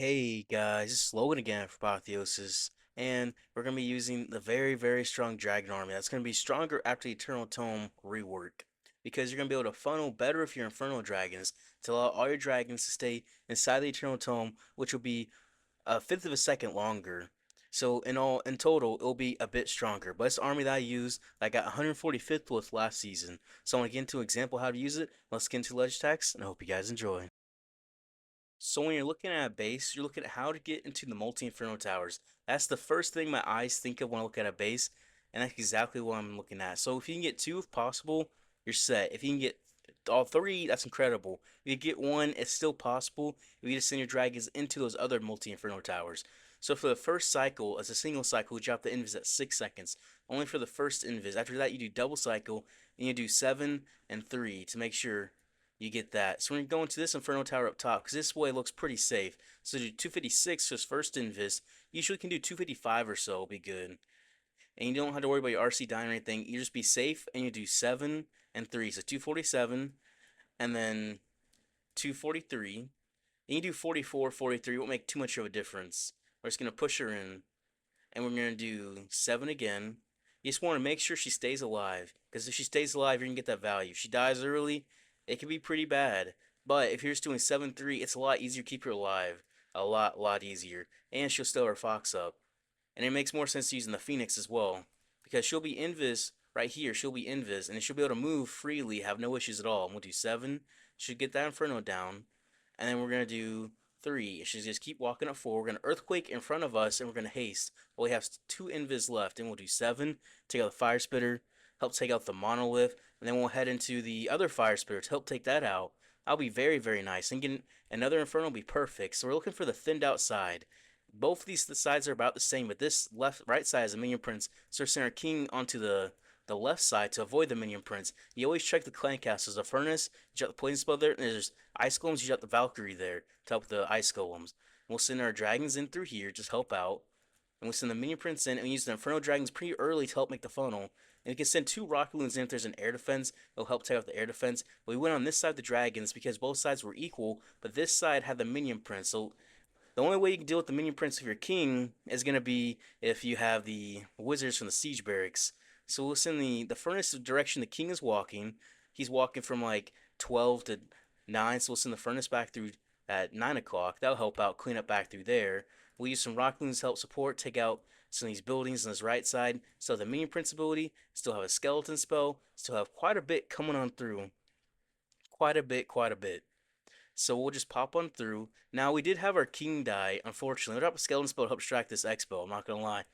Hey guys, it's Logan again for Apotheosis, and we're going to be using the very strong Dragon Army. That's going to be stronger after the Eternal Tome rework, because you're going to be able to funnel better if you're Infernal Dragons to allow all your dragons to stay inside the Eternal Tome, which will be a fifth of a second longer. So in total, it'll be a bit stronger. But it's the army that I used, I got 145th with last season. So I want to get into an example how to use it. Let's get into Ledge Text, and I hope you guys enjoy. So when you're looking at a base, you're looking at how to get into the multi-inferno towers. That's the first thing my eyes think of when I look at a base, and that's exactly what I'm looking at. So if you can get two, if possible, you're set. If you can get all three, that's incredible. If you get one, it's still possible. If you just send your dragons into those other multi-inferno towers. So for the first cycle, as a single cycle, you drop the invis at 6 seconds. Only for the first invis. After that, you do double cycle, and you do 7 and 3 to make sure you get that. So we're going to go into this Inferno Tower up top, because this way looks pretty safe. So do 256 for his first invis. You usually can do 255 or so, be good. And you don't have to worry about your RC dying or anything. You just be safe, and you do 7 and 3. So 247, and then 243. And you do 44, 43. It won't make too much of a difference. We're just going to push her in, and we're going to do 7 again. You just want to make sure she stays alive, because if she stays alive, you're going to get that value. If she dies early, it can be pretty bad. But if you're just doing 7-3, it's a lot easier to keep her alive. A lot easier. And she'll still her fox up. And it makes more sense using the Phoenix as well, because she'll be invis right here. She'll be invis, and she'll be able to move freely, have no issues at all. And we'll do 7. Should get that Inferno down. And then we're going to do 3. She's just keep walking up 4. We're going to Earthquake in front of us, and we're going to haste. Well, we have 2 invis left, and we'll do 7. Take out the Fire Spitter, help take out the Monolith, and then we'll head into the other Fire Spitter to help take that out. That'll be very nice. And getting another Inferno will be perfect. So we're looking for the thinned out side. Both of these sides are about the same, but this right side is a minion prince, so we're sending our king onto the left side to avoid the minion prince. You always check the clan castles. The furnace, you got the poison spell there, and there's ice golems, you got the Valkyrie there to help the ice golems. We'll send our dragons in through here, just help out. And we'll send the minion prince in, and we use the Inferno Dragons pretty early to help make the funnel. And we can send 2 rocket loons in if there's an air defense. It'll help take out the air defense. But we went on this side of the dragons because both sides were equal, but this side had the minion prince. So the only way you can deal with the minion prince of your king is going to be if you have the wizards from the siege barracks. So we'll send the furnace direction the king is walking. He's walking from like 12 to 9, so we'll send the furnace back through at 9 o'clock. That'll help out, clean up back through there. We'll use some rock loons to help support, take out some of these buildings on his right side. Still have the minion prince ability, still have a skeleton spell, still have quite a bit coming on through. Quite a bit. So we'll just pop on through. Now we did have our king die, unfortunately. We dropped a skeleton spell to help distract this X-bow, I'm not gonna lie.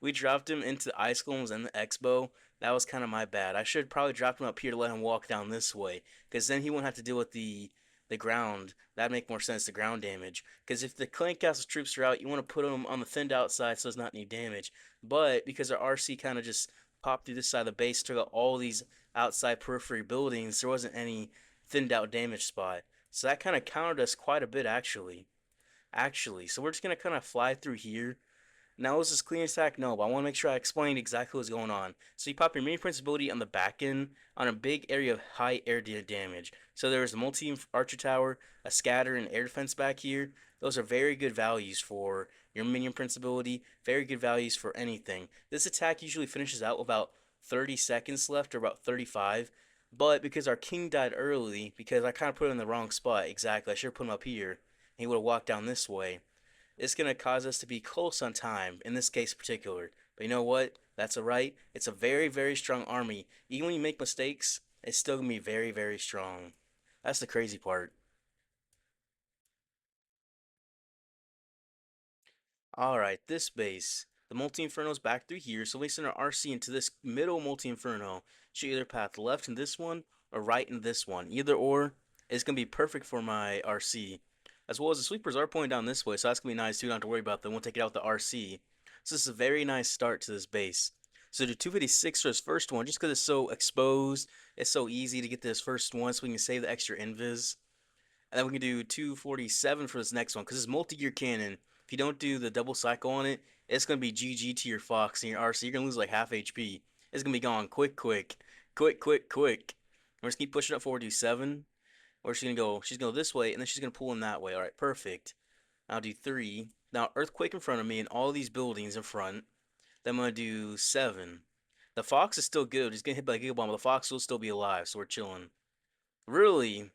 We dropped him into the ice golems and the X-bow. That was kind of my bad. I should probably drop him up here to let him walk down this way, because then he won't have to deal with the ground. That'd make more sense, the ground damage. Because if the clan castle troops are out, you want to put them on the thinned outside so it's not any damage. But because our RC kind of just popped through this side of the base, took out all these outside periphery buildings, there wasn't any thinned out damage spot. So that kind of countered us quite a bit, actually. So we're just going to kind of fly through here. Now, was this clean attack? No, but I want to make sure I explain exactly what's going on. So you pop your mini prince ability on the back end on a big area of high air damage. So there's a multi archer tower, a scatter, and air defense back here. Those are very good values for your minion prince ability. Very good values for anything. This attack usually finishes out with about 30 seconds left, or about 35. But because our king died early, because I kind of put him in the wrong spot, exactly, I should have put him up here, and he would have walked down this way. It's going to cause us to be close on time, in this case in particular. But you know what? That's alright. It's a very strong army. Even when you make mistakes, it's still going to be very strong. That's the crazy part. Alright, this base. The multi-inferno's back through here, so we send our RC into this middle multi-inferno. Should either path left in this one, or right in this one. Either or is going to be perfect for my RC. As well as the sweepers are pointing down this way, so that's going to be nice too, not have to worry about them. We'll take it out with the RC. So this is a very nice start to this base. So do 256 for his first one, just because it's so exposed. It's so easy to get this first one, so we can save the extra invis. And then we can do 247 for this next one, because it's multi-gear cannon. If you don't do the double cycle on it, it's going to be GG to your Fox and your RC. You're going to lose like half HP. It's going to be gone quick. We're just keep pushing up forward, do 7. Or she's going to go this way, and then she's going to pull in that way. Alright, perfect. I'll do 3. Now, earthquake in front of me and all these buildings in front. Then I'm gonna do 7. The fox is still good. He's getting hit by a giga bomb, but the fox will still be alive, so we're chilling. Really,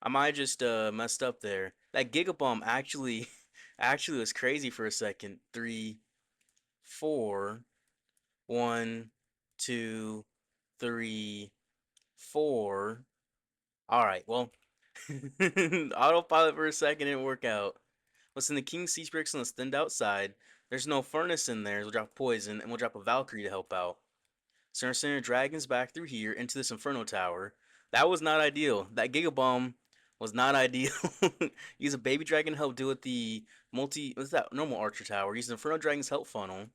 I might just messed up there. That giga bomb actually actually was crazy for a second. 3, 4, 1, 2, 3, 4. All right, well, autopilot for a second didn't work out. Listen, the King Sea Bricks on the stand outside. There's no furnace in there. So we'll drop poison and we'll drop a Valkyrie to help out. So we're sending dragons back through here into this Inferno Tower. That was not ideal. That Giga Bomb was not ideal. Use a baby dragon to help deal with the what's that normal archer tower. Use the Inferno Dragon's help funnel.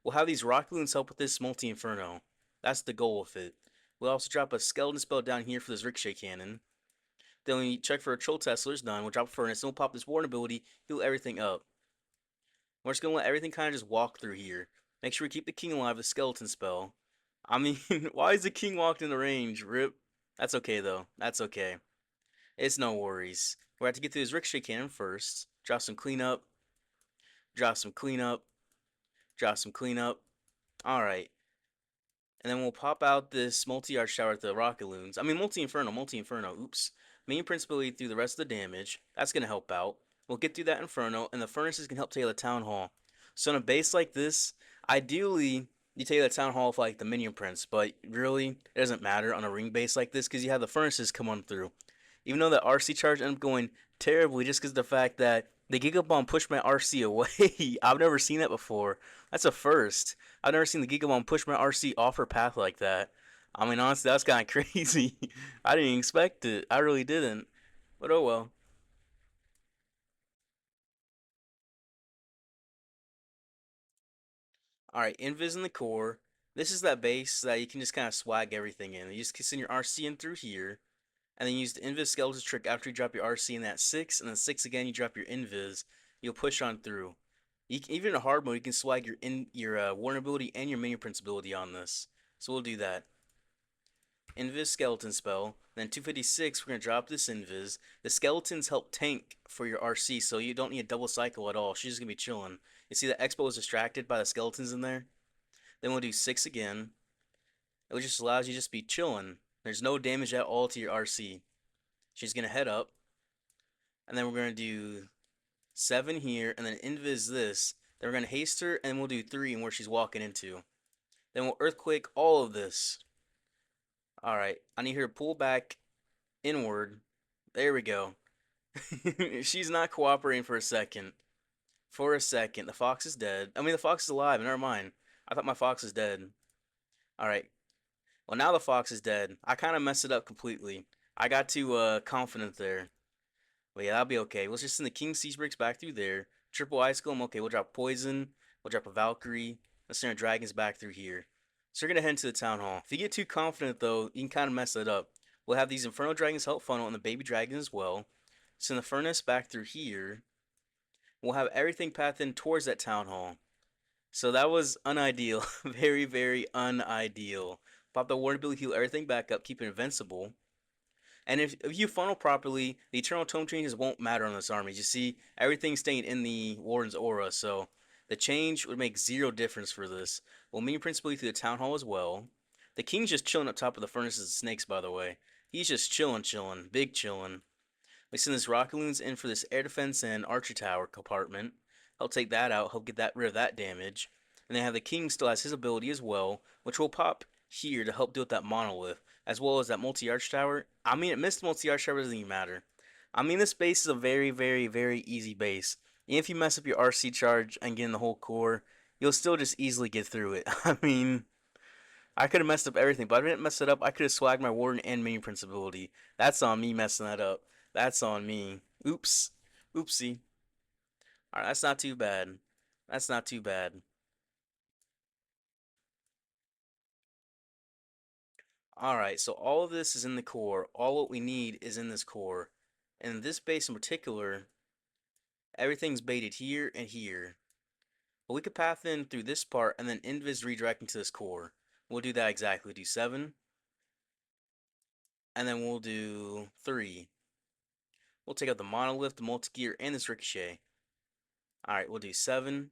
We'll have these rock loons help with this multi Inferno. That's the goal of it. We'll also drop a skeleton spell down here for this ricochet cannon. Then we check for a troll Tesla's done. We'll drop a furnace and we'll pop this warden ability, heal everything up. We're just gonna let everything kind of just walk through here. Make sure we keep the king alive with skeleton spell. I mean, why is the king walked in the range? Rip. That's okay though. That's okay. It's no worries. We're have to get through this ricochet cannon first. Drop some cleanup. Drop some cleanup. Drop some cleanup. Alright. And then we'll pop out this multi-arch tower with the rocket loons. I mean, multi-inferno, multi-inferno. Oops. Main principally through the rest of the damage. That's going to help out. We'll get through that inferno, and the furnaces can help take the town hall. So in a base like this, ideally, you take the town hall for like the minion prince, but really, it doesn't matter on a ring base like this because you have the furnaces come on through. Even though the RC charge ended up going terribly just because of the fact that the Giga Bomb pushed my RC away. I've never seen that before. That's a first. I've never seen the Giga Bomb push my RC off her path like that. I mean, honestly, that's kind of crazy. I didn't expect it. I really didn't. But oh well. Alright, Invis in the core. This is that base that you can just kind of swag everything in. You just send your RC in through here. And then use the Invis Skeleton trick after you drop your RC in that 6. And then 6 again, you drop your Invis. You'll push on through. Even in a hard mode, you can swag your Warner ability and your Minion Prince ability on this. So we'll do that. Invis Skeleton spell. Then 256, we're going to drop this Invis. The Skeletons help tank for your RC, so you don't need a double cycle at all. She's just going to be chilling. You see that Expo is distracted by the Skeletons in there? Then we'll do 6 again. It just allows you to just be chilling. There's no damage at all to your RC. She's going to head up. And then we're going to do 7 here, and then Invis this. Then we're going to haste her, and we'll do 3 and where she's walking into. Then we'll Earthquake all of this. Alright, I need her to pull back inward. There we go. She's not cooperating for a second. For a second. The fox is dead. I mean, the fox is alive. Never mind. I thought my fox was dead. Alright. Well, now the fox is dead. I kind of messed it up completely. I got too confident there. But yeah, that'll be okay. Let's just send the King Siege Breaks back through there. Triple Ice Golem. Okay, we'll drop Poison. We'll drop a Valkyrie. Let's send our Dragons back through here. So we're going to head into the Town Hall. If you get too confident, though, you can kind of mess it up. We'll have these Inferno Dragons help funnel and the Baby Dragon as well. Send the Furnace back through here. We'll have everything path in towards that Town Hall. So that was unideal. Very, very unideal. Pop the Ward ability, heal everything back up, keep it invincible. And if you funnel properly, the Eternal Tome changes won't matter on this army. You see, everything's staying in the Warden's aura, so the change would make zero difference for this. We'll minion principally through the Town Hall as well. The King's just chilling up top of the furnaces and snakes, by the way. He's just chilling, big chilling. We send this Rocket Loons in for this air defense and archer tower compartment. He'll take that out, he'll get rid of that damage. And then have the King still has his ability as well, which will pop here to help deal with that monolith, as well as that multi-arch tower. I mean, it missed multi-arch tower, doesn't even matter. I mean, this base is a very, very, very easy base. And if you mess up your RC charge and get in the whole core, you'll still just easily get through it. I mean, I could have messed up everything, but I didn't mess it up. I could have swagged my Warden and Minion Prince ability. That's on me messing that up. That's on me. Oops. Oopsie. Alright, that's not too bad. That's not too bad. Alright, so all of this is in the core. All what we need is in this core. And this base in particular, everything's baited here and here. But we could path in through this part and then invis redirecting to this core. We'll do that exactly. Do 7. And then we'll do 3. We'll take out the monolith, the multi-gear, and this ricochet. Alright, we'll do 7.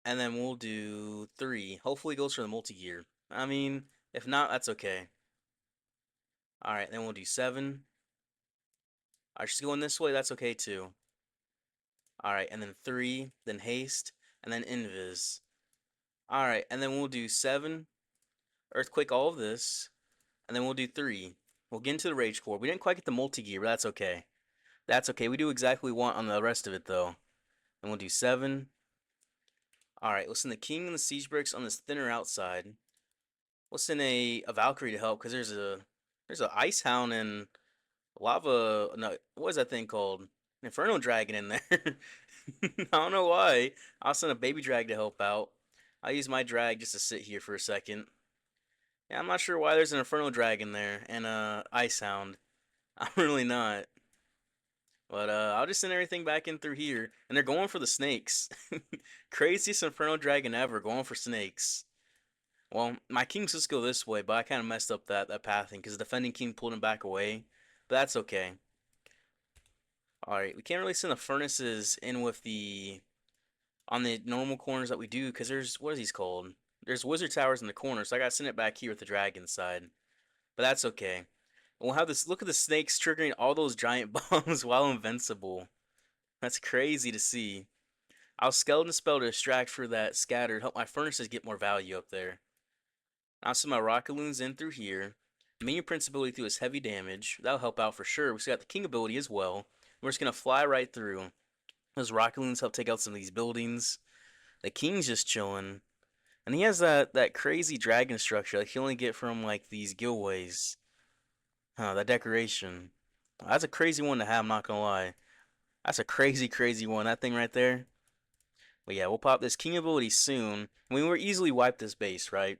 And then we'll do 3. Hopefully it goes for the multi-gear. I mean, if not, that's okay. Alright, then we'll do 7. Alright, she's going this way, that's okay too. Alright, and then 3, then haste, and then invis. Alright, and then we'll do 7. Earthquake all of this. And then we'll do 3. We'll get into the rage core. We didn't quite get the multi-gear, but that's okay. That's okay. We do exactly what we want on the rest of it though. And we'll do 7. Alright, we'll send the king and the siege bricks on this thinner outside. We'll send a Valkyrie to help because there's a ice hound and lava. No, what is that thing called? An inferno dragon in there. I don't know why. I'll send a baby drag to help out. I'll use my drag just to sit here for a second. Yeah, I'm not sure why there's an inferno dragon there and a ice hound. I'm really not. But I'll just send everything back in through here, and they're going for the snakes. Craziest inferno dragon ever, going for snakes. Well, my king's supposed to go this way, but I kind of messed up that pathing because the defending king pulled him back away. But that's okay. Alright, we can't really send the furnaces in with the on the normal corners that we do because there's what is these called? There's wizard towers in the corner, so I gotta send it back here with the dragon side. But that's okay. We'll have this look at the snakes triggering all those giant bombs while invincible. That's crazy to see. I'll skeleton spell to distract for that scattered, help my furnaces get more value up there. I'll send my rockaloons in through here. Minion Prince ability through his heavy damage. That'll help out for sure. We still got the King ability as well. We're just gonna fly right through. Those rockaloons help take out some of these buildings. The King's just chilling. And he has that crazy dragon structure that he only get from like these guildways. Huh, that decoration. That's a crazy one to have, I'm not gonna lie. That's a crazy, crazy one. That thing right there. But yeah, we'll pop this King ability soon. We were easily wipe this base, right?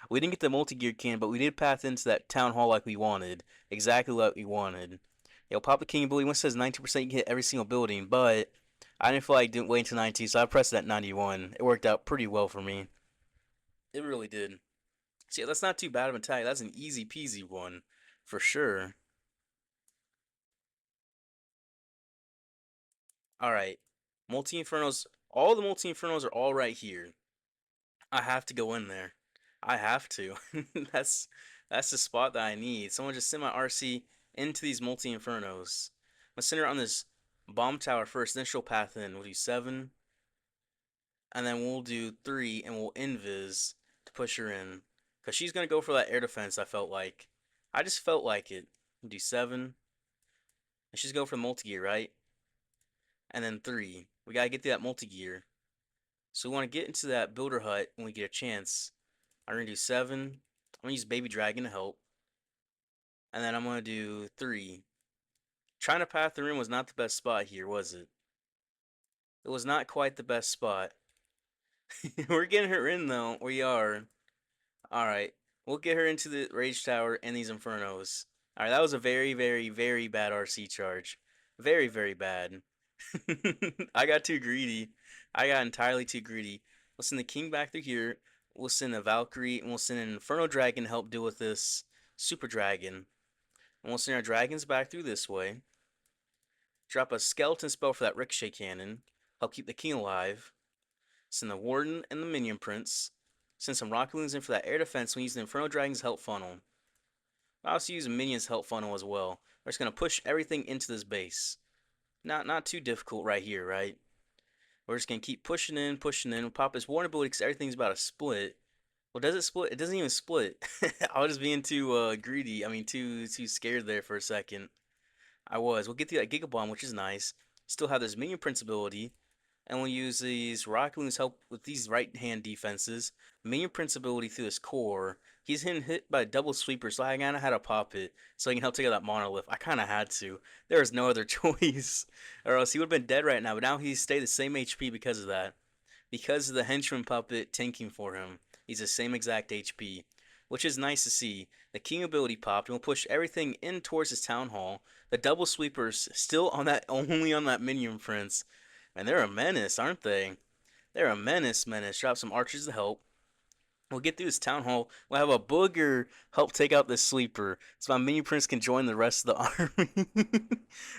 We didn't get the multi-gear can, but we did path into that town hall like we wanted. Exactly what we wanted. Yo, pop the king ability. When it says 90%, you can hit every single building, but I didn't feel like doing wait until 90, so I pressed that 91. It worked out pretty well for me. It really did. See, that's not too bad of an attack. That's an easy peasy one, for sure. Alright. Multi-infernos. All the multi-infernos are all right here. I have to go in there. I have to. that's that's the spot that I need. Someone just send my RC into these multi infernos. I'm gonna send her on this bomb tower first, then she'll path in. We'll do 7, and then we'll do 3, and we'll invis to push her in. Cause she's gonna go for that air defense, I felt like. I just felt like it. We'll do 7. And she's go for the multi-gear, right? And then 3. We gotta get through that multi-gear. So we wanna get into that builder hut when we get a chance. I'm gonna do 7. I'm gonna use Baby Dragon to help. And then I'm gonna do 3. Trying to path the room was not the best spot here, was it? It was not quite the best spot. We're getting her in though. We are. Alright. We'll get her into the Rage Tower and these Infernos. Alright, that was a very, very, very bad RC charge. Very, very bad. I got too greedy. I got entirely too greedy. We'll send the king back through here. We'll send a Valkyrie and we'll send an Inferno Dragon to help deal with this Super Dragon. And we'll send our dragons back through this way. Drop a skeleton spell for that ricochet cannon. Help keep the king alive. Send the warden and the minion prince. Send some rockaloons in for that air defense when using the Inferno Dragon's help funnel. I also use a minion's help funnel as well. We're just gonna push everything into this base. Not too difficult right here, right? We're just gonna keep pushing in, pushing in. We'll pop this warden ability because everything's about to split. Well, does it split? It doesn't even split. I was just being too greedy. I mean, too scared there for a second. I was. We'll get through that Giga Bomb, which is nice. Still have this Minion Prince ability. And we'll use these Rockaloons help with these right-hand defenses. Minion Prince ability through his core. He's getting hit by a double sweeper, so I kind of had to pop it so he can help take out that monolith. I kind of had to. There was no other choice. Or else he would have been dead right now, but now he's stayed the same HP because of that. Because of the henchman puppet tanking for him. He's the same exact HP, which is nice to see. The king ability popped, and we'll push everything in towards his town hall. The double sweepers still on that, only on that minion prince, and they're a menace, aren't they? They're a menace. Drop some archers to help. We'll get through this town hall. We'll have a booger help take out this sleeper, so my mini prince can join the rest of the army.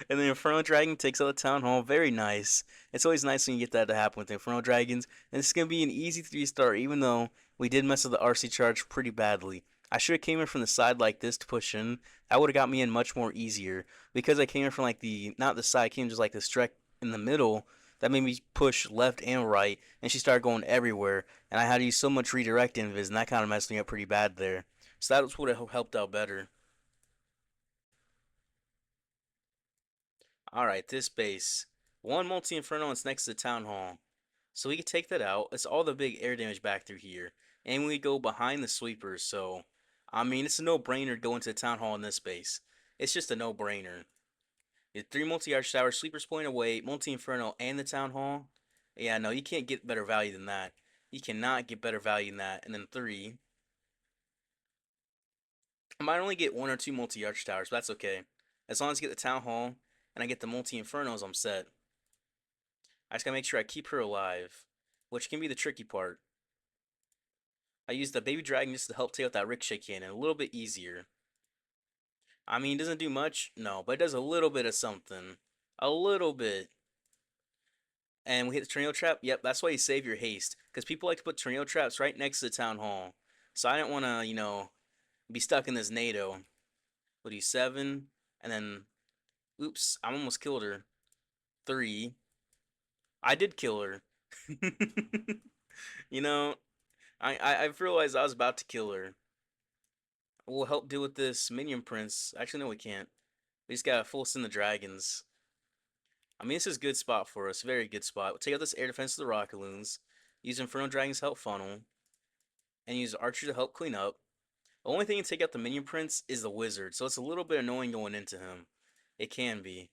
And the Inferno Dragon takes out the town hall. Very nice. It's always nice when you get that to happen with the Inferno Dragons. And it's gonna be an easy 3-star, even though we did mess with the RC charge pretty badly. I should have came in from the side like this to push in. That would have got me in much more easier. Because I came in from like the not the side, I came just like the stretch in the middle. That made me push left and right, and she started going everywhere and I had to use so much redirect invis, and that kind of messed me up pretty bad there. So that would have helped out better. All right, this base, one multi inferno, and it's next to the town hall, so we can take that out. It's all the big air damage back through here, and we go behind the sweepers. So, I mean, it's a no-brainer to go into the town hall in this base. It's just a no-brainer. It's three multi-arch towers, sweepers point away, multi inferno, and the town hall. Yeah, no, you can't get better value than that. You cannot get better value than that. And then three, I might only get one or two multi-arch towers, but that's okay. As long as I get the town hall and I get the multi-infernos, I'm set. I just gotta make sure I keep her alive, which can be the tricky part. I use the baby dragon just to help take out that ricochet cannon a little bit easier. I mean, it doesn't do much, no, but it does a little bit of something. A little bit. And we hit the tornado trap. Yep, that's why you save your haste. Because people like to put tornado traps right next to the town hall. So I didn't want to, be stuck in this NATO. We'll do 7, and then oops, I almost killed her. 3. I did kill her. you know, I've realized I was about to kill her. We'll help deal with this minion prince. Actually, no, we can't. We just gotta full send the dragons. I mean, this is a good spot for us. Very good spot. We'll take out this air defense of the rocket loons. Use Inferno Dragons to help funnel. And use Archer to help clean up. The only thing to take out the minion prince is the wizard. So it's a little bit annoying going into him. It can be.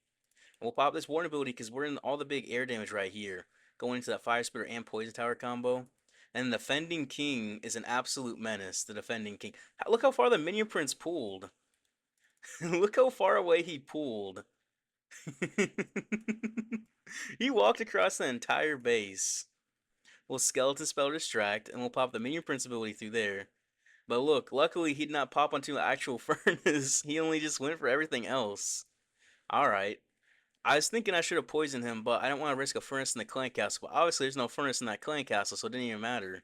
We'll pop this warden ability because we're in all the big air damage right here. Going into that fire spitter and poison tower combo. And the defending king is an absolute menace. The defending king. Look how far the minion prince pulled. Look how far away he pulled. He walked across the entire base. We'll skeleton spell distract and we'll pop the minion prince ability through there. But look, luckily he did not pop onto an actual furnace. He only just went for everything else. Alright. I was thinking I should have poisoned him, but I didn't want to risk a furnace in the clan castle. But obviously, there's no furnace in that clan castle, so it didn't even matter.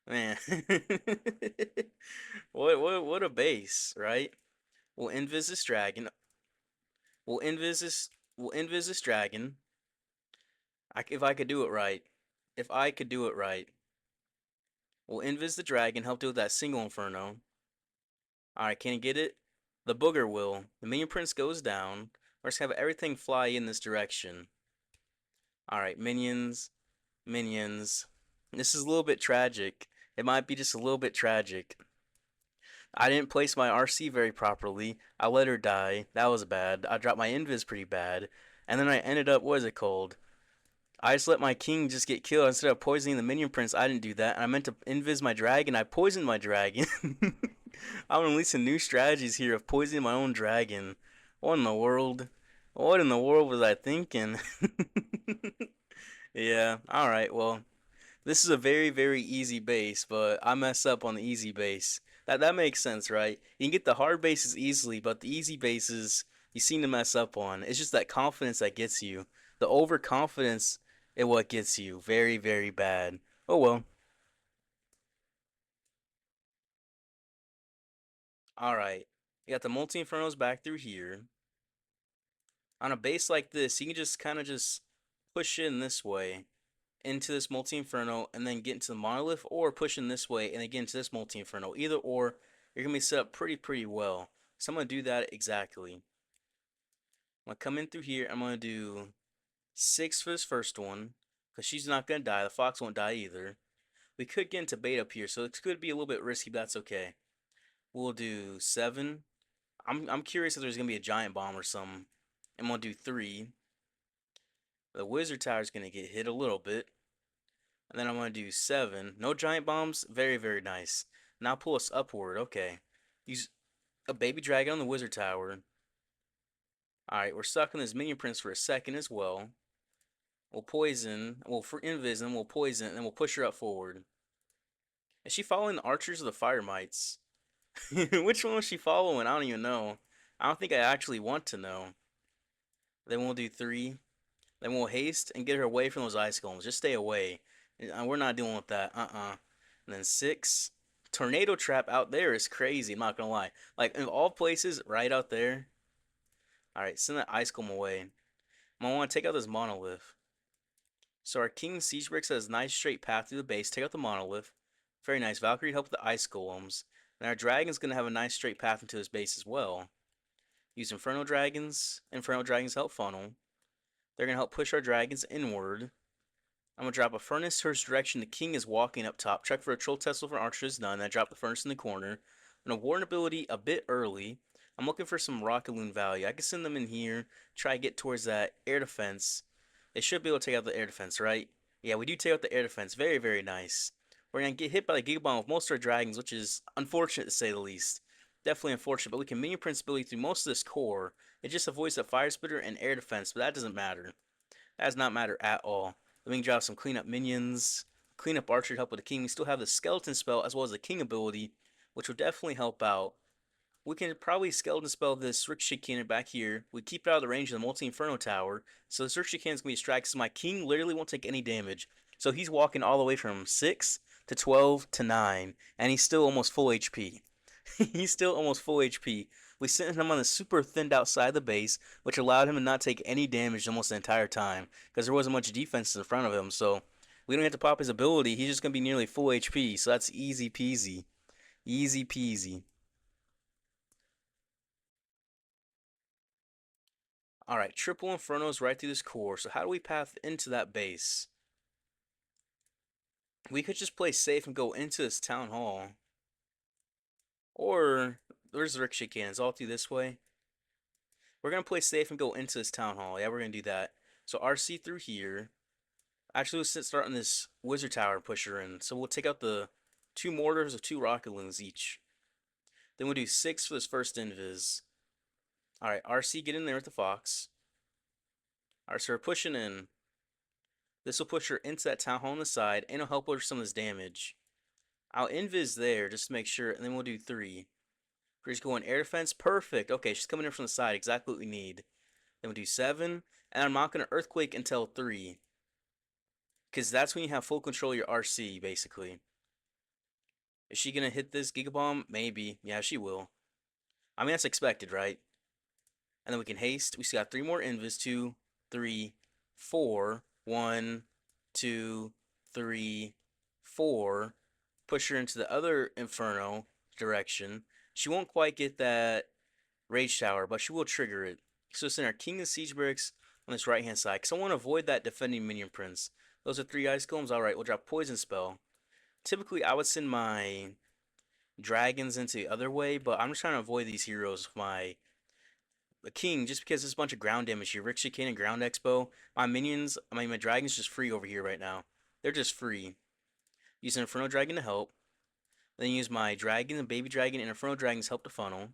Man, what a base, right? We'll invis this dragon. We'll invis this. We'll invis this dragon. If I could do it right. If I could do it right. We'll invis the dragon. Help deal with that single inferno. All right, can you get it? The booger will. The minion prince goes down. We're just gonna have everything fly in this direction. All right, minions. Minions. This is a little bit tragic. It might be just a little bit tragic. I didn't place my RC very properly. I let her die. That was bad. I dropped my invis pretty bad. And then I ended up, what is it called? I just let my king just get killed instead of poisoning the minion prince. I didn't do that. I meant to invis my dragon. I poisoned my dragon. I'm releasing new strategies here of poisoning my own dragon. What in the world? What in the world was I thinking? Yeah, alright, well, this is a very, very easy base, but I mess up on the easy base. That makes sense, right? You can get the hard bases easily, but the easy bases you seem to mess up on. It's just that confidence that gets you. The overconfidence is what gets you. Very, very bad. Oh well. Alright. You got the multi infernos back through here. On a base like this, you can just kind of just push in this way into this multi inferno and then get into the monolith, or push in this way and then get into this multi inferno. Either or, you're gonna be set up pretty well. So I'm gonna do that exactly. I'm gonna come in through here. I'm gonna do 6 for this first one because she's not gonna die. The fox won't die either. We could get into bait up here, so it could be a little bit risky, but that's okay. We'll do 7. I'm curious if there's gonna be a giant bomb or something. I'm gonna do 3. The wizard tower is gonna get hit a little bit. And then I'm going to do 7. No giant bombs. Very, very nice. Now pull us upward. Okay. Use a baby dragon on the wizard tower. Alright, we're stuck in this minion prince for a second as well. We'll poison. We'll for invis and we'll poison and then we'll push her up forward. Is she following the archers or the fire mites? Which one was she following? I don't even know. I don't think I actually want to know. Then we'll do three. Then we'll haste and get her away from those ice golems. Just stay away. We're not dealing with that. And then six. Tornado trap out there is crazy. I'm not gonna lie. Like in all places, right out there. All right, send that ice golem away. I want to take out this monolith. So our King Siege Bricks has a nice straight path through the base. Take out the monolith. Very nice. Valkyrie help with the ice golems. And our dragon's gonna have a nice straight path into his base as well. Use Inferno Dragons. Inferno Dragons help funnel. They're gonna help push our dragons inward. I'm gonna drop a furnace towards direction the king is walking up top. Check for a troll Tesla for archers done. I drop the furnace in the corner. I'm gonna warn ability a bit early. I'm looking for some rocket loon value. I can send them in here. Try to get towards that air defense. They should be able to take out the air defense, right? Yeah, we do take out the air defense. Very, very nice. We're gonna get hit by the Giga Bomb with most of our dragons, which is unfortunate to say the least. Definitely unfortunate, but we can minion prince ability through most of this core. It just avoids the fire spitter and air defense, but that doesn't matter. That does not matter at all. Then we can drop some cleanup minions, cleanup archer to help with the king. We still have the skeleton spell as well as the king ability, which will definitely help out. We can probably skeleton spell this ricochet cannon back here. We keep it out of the range of the multi inferno tower. So this ricochet cannon is gonna be distracted. So my king literally won't take any damage. So he's walking all the way from 6 to 12 to 9, and he's still almost full HP. He's still almost full HP. We sent him on the super thinned outside the base, which allowed him to not take any damage almost the entire time because there wasn't much defense in front of him. So we don't have to pop his ability. He's just gonna be nearly full HP. So that's easy peasy, easy peasy. All right, triple infernos right through this core. So how do we path into that base? We could just play safe and go into this town hall, or there's the ricochet cannons all through this way. We're gonna play safe and go into this town hall. Yeah, we're gonna do that. So RC through here. Actually, let's start on this wizard tower and push her in. So we'll take out the two mortars of two rocket loons each. Then we'll do six for this first invis. All right, RC, get in there with the fox. All right, so we're pushing in. This will push her into that town hall on the side, and it'll help her with some of this damage. I'll invis there just to make sure, and then we'll do three. We're just going air defense. Perfect. Okay, she's coming in from the side. Exactly what we need. Then we'll do seven, and I'm not gonna earthquake until three, because that's when you have full control of your RC, basically. Is she gonna hit this Giga Bomb? Maybe. Yeah, she will. I mean, that's expected, right? And then we can haste. We still got three more invis. Two, three, four. One, two, three, four. Push her into the other Inferno direction. She won't quite get that Rage Tower, but she will trigger it. So send our King of Siege Bricks on this right hand side, because I want to avoid that defending minion prince. Those are three ice golems. Alright, we'll drop Poison Spell. Typically, I would send my dragons into the other way, but I'm just trying to avoid these heroes with my king just because there's a bunch of ground damage here. Ricochet Cannon, Ground Expo. My minions, my dragon's just free over here right now. They're just free. Use an Inferno Dragon to help. Then use my dragon, and baby dragon, and Inferno Dragons help to funnel.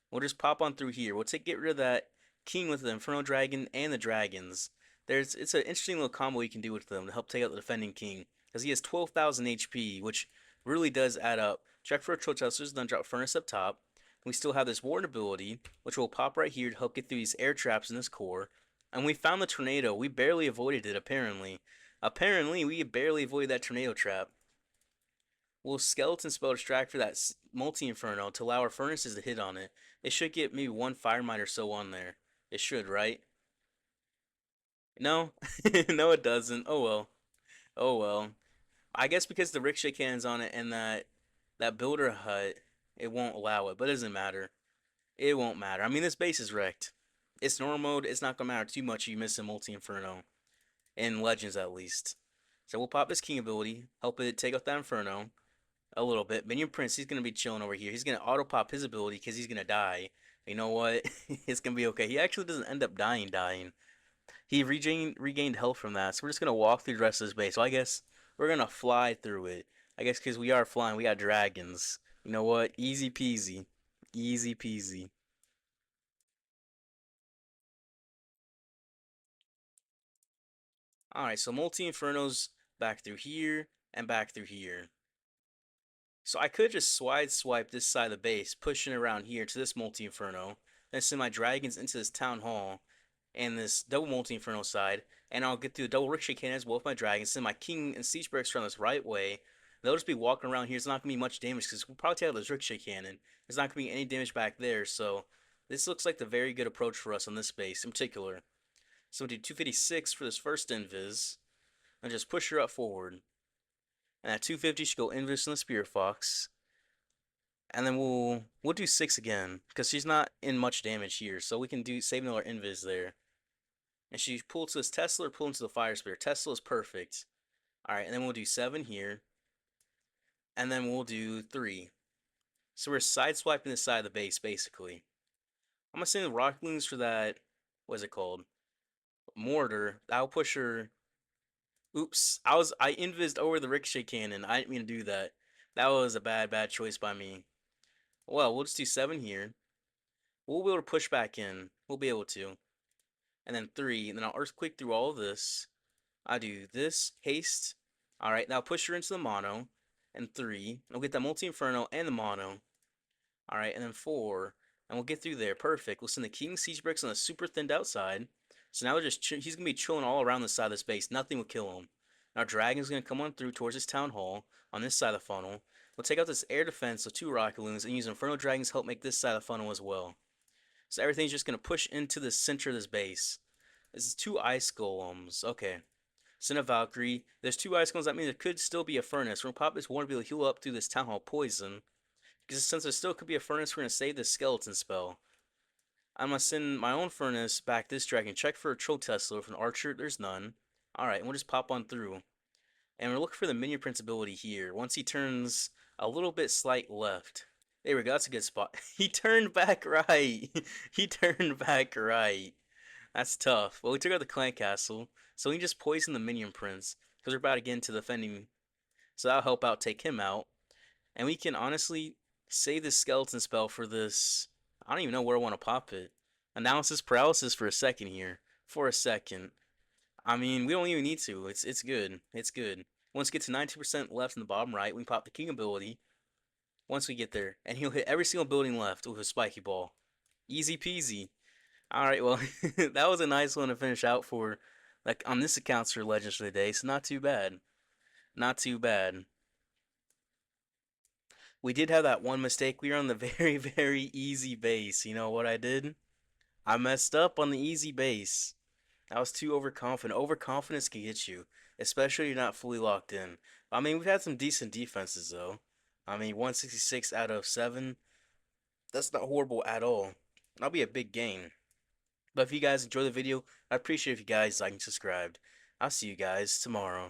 We'll just pop on through here. We'll get rid of that king with the Inferno Dragon and the dragons. It's an interesting little combo you can do with them to help take out the defending king. Because he has 12,000 HP, which really does add up. Check for a Trochesters, then drop Furnace up top. We still have this Ward ability, which will pop right here to help get through these air traps in this core. And we found the tornado. We barely avoided it, apparently. Apparently, we barely avoided that tornado trap. We'll skeleton spell distract for that multi inferno to allow our furnaces to hit on it. It should get maybe one fire mine or so on there. It should, right? No, no, it doesn't. Oh well. Oh well. I guess because the ricochet cannon's on it and that builder hut, it won't allow it. But it doesn't matter. It won't matter. I mean, this base is wrecked. It's normal mode. It's not gonna matter too much if you miss a multi inferno in legends at least. So we'll pop this king ability, help it take out that inferno a little bit. Minion Prince, he's gonna be chilling over here. He's gonna auto pop his ability because he's gonna die. You know what? It's gonna be okay. He actually doesn't end up dying. He regained health from that. So we're just gonna walk through the rest of this base. So I guess we're gonna fly through it. I guess because we are flying, we got dragons. You know what? Easy peasy. Easy peasy. Alright, so multi infernos back through here and back through here. So I could just swipe this side of the base, pushing around here to this multi-inferno, then send my dragons into this town hall and this double multi-inferno side, and I'll get through the double ricochet cannon as well with my dragons, send my king and siege barracks around this right way. They'll just be walking around here. It's not gonna be much damage because we'll probably take out this ricochet cannon. There's not gonna be any damage back there, so this looks like the very good approach for us on this base in particular. So we'll do 256 for this first invis, and just push her up forward. And at 250 should go invis in the Spear Fox. And then we'll do 6 again because she's not in much damage here, so we can do save another invis there. And she pull to this Tesla or pull into the Fire Spear. Tesla is perfect. All right, and then we'll do 7 here, and then we'll do 3. So we're sideswiping this side of the base basically. I'm gonna send the Rock Loons for that. What is it called? Mortar. I'll push her. Oops, I invised over the ricochet cannon. I didn't mean to do that. That was a bad choice by me. Well, we'll just do 7 here. We'll be able to push back in. We'll be able to. And then 3, and then I'll Earthquake through all of this. I do this, haste. Alright, now push her into the mono. And 3. I'll get that multi-inferno and the mono. Alright, and then 4. And we'll get through there. Perfect. We'll send the King Siege Bricks on the super thinned outside. So now he's going to be chilling all around the side of this base. Nothing will kill him. Now Dragon's going to come on through towards this Town Hall on this side of the funnel. We'll take out this air defense with 2 Rocket Loons and use Inferno Dragons to help make this side of the funnel as well. So everything's just going to push into the center of this base. This is 2 Ice Golems. Okay. Send a Valkyrie. There's 2 Ice Golems. That means there could still be a Furnace. We're going to pop this one to be able to heal up through this Town Hall Poison. Because since there still could be a Furnace, we're going to save this Skeleton spell. I'm going to send my own Furnace back this dragon. Check for a Troll Tesla. With an Archer, there's none. Alright, and we'll just pop on through. And we're looking for the Minion Prince ability here. Once he turns a little bit slight left. There we go. That's a good spot. He turned back right. He turned back right. That's tough. Well, we took out the Clan Castle. So we can just poison the Minion Prince. Because we're about to get into defending. So that'll help out take him out. And we can honestly save this skeleton spell for this. I don't even know where I want to pop it. Analysis paralysis for a second here. For a second. I mean, we don't even need to. It's good. It's good. Once we get to 90% left in the bottom right, we can pop the King ability. Once we get there. And he'll hit every single building left with a spiky ball. Easy peasy. Alright, well, that was a nice one to finish out for, like, on this account's for Legends for the day, so not too bad. Not too bad. We did have that one mistake. We were on the very easy base. You know what I did? I messed up on the easy base. I was too overconfident. Overconfidence can get you, especially if you're not fully locked in. I mean, we've had some decent defenses, though. I mean, 166 out of 7. That's not horrible at all. That'll be a big gain. But if you guys enjoy the video, I appreciate if you guys like and subscribed. I'll see you guys tomorrow.